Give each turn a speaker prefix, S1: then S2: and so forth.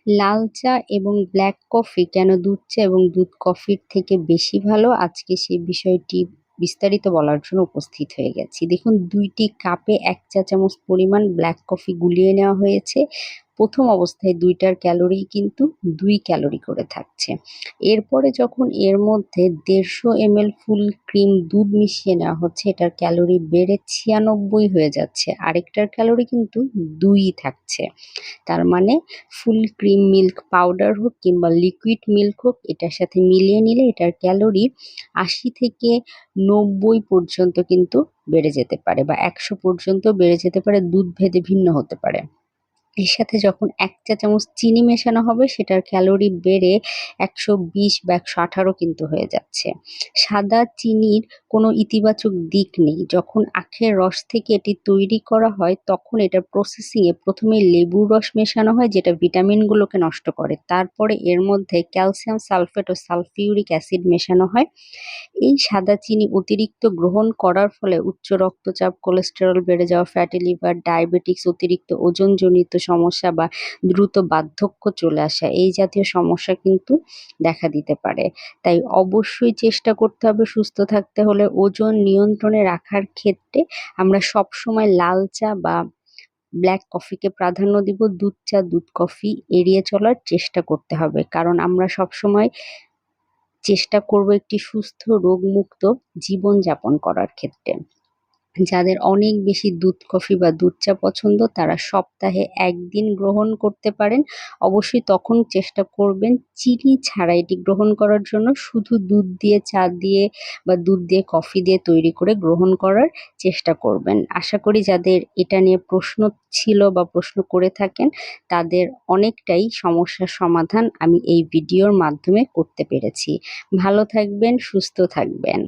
S1: লাল চা এবং black coffee কেন দুধ চা এবং দুধ কফির থেকে বেশি ভালো, আজকে সেই বিষয়টি বিস্তারিত বলার জন্য উপস্থিত হয়ে গেছি। দেখুন, ২টি কাপে ১ চা চামচ পরিমাণ ব্ল্যাক কফি গুলিয়ে নেওয়া হয়েছে। প্রথম অবস্থায় ২টার ক্যালোরি কিন্তু ২ ক্যালোরি করে থাকছে। এরপরে যখন এর মধ্যে ১৫০ ml ফুল ক্রিম দুধ মিশিয়ে নেওয়া হচ্ছে, এটার ক্যালোরি বেড়ে ৯৬ হয়ে যাচ্ছে। আরেকটার ক্যালোরি কিন্তু ২ থাকছে। তার মানে ফুল ক্রিম মিল্ক পাউডার হোক কিংবা লিকুইড মিল্ক হোক, এটার সাথে মিলিয়ে নিলে এটার ক্যালোরি ৮০ থেকে ৯০ পর্যন্ত কিন্তু বেড়ে যেতে পারে বা ১০০ পর্যন্ত বেড়ে যেতে পারে, দুধ ভেদে ভিন্ন হতে পারে। এর সাথে যখন ১ চা চামচ চিনি মেশানো হবে, সেটার ক্যালোরি বেড়ে ১২০ বা ১১৮ কিন্তু হয়ে যাচ্ছে। সাদা চিনির কোনো ইতিবাচক দিক নেই। যখন আখের রস থেকে এটি তৈরি করা হয়, তখন এটার প্রসেসিংয়ে প্রথমে লেবুর রস মেশানো হয়, যেটা ভিটামিনগুলোকে নষ্ট করে। তারপরে এর মধ্যে ক্যালসিয়াম সালফেট ও সালফিউরিক অ্যাসিড মেশানো হয়। এই সাদা চিনি অতিরিক্ত গ্রহণ করার ফলে উচ্চ রক্তচাপ, কোলেস্টেরল বেড়ে যাওয়া, ফ্যাটি লিভার, ডায়াবেটিকস, অতিরিক্ত ওজনজনিত সমস্যা বা দ্রুত বার্ধক্য চলে আসা, এই জাতীয় সমস্যা কিন্তু দেখা দিতে পারে। তাই অবশ্যই চেষ্টা করতে হবে, সুস্থ থাকতে হলে ওজন নিয়ন্ত্রণে রাখার ক্ষেত্রে আমরা সবসময় লাল চা বা ব্ল্যাক কফিকে প্রাধান্য দিব। দুধ চা, দুধ কফি এড়িয়ে চলার চেষ্টা করতে হবে। কারণ আমরা সবসময় চেষ্টা করব একটি সুস্থ রোগমুক্ত জীবনযাপন করার ক্ষেত্রে। যাদের অনেক বেশি দুধ কফি বা দুধ চা পছন্দ, তারা সপ্তাহে ১ দিন গ্রহণ করতে পারেন। অবশ্যই তখন চেষ্টা করবেন চিনি ছাড়া এটি গ্রহণ করার জন্য। শুধু দুধ দিয়ে, চা দিয়ে বা দুধ দিয়ে, কফি দিয়ে তৈরি করে গ্রহণ করার চেষ্টা করবেন। আশা করি যাদের এটা নিয়ে প্রশ্ন ছিল বা প্রশ্ন করে থাকেন, তাদের অনেকটাই সমস্যার সমাধান আমি এই ভিডিওর মাধ্যমে করতে পেরেছি। ভালো থাকবেন, সুস্থ থাকবেন।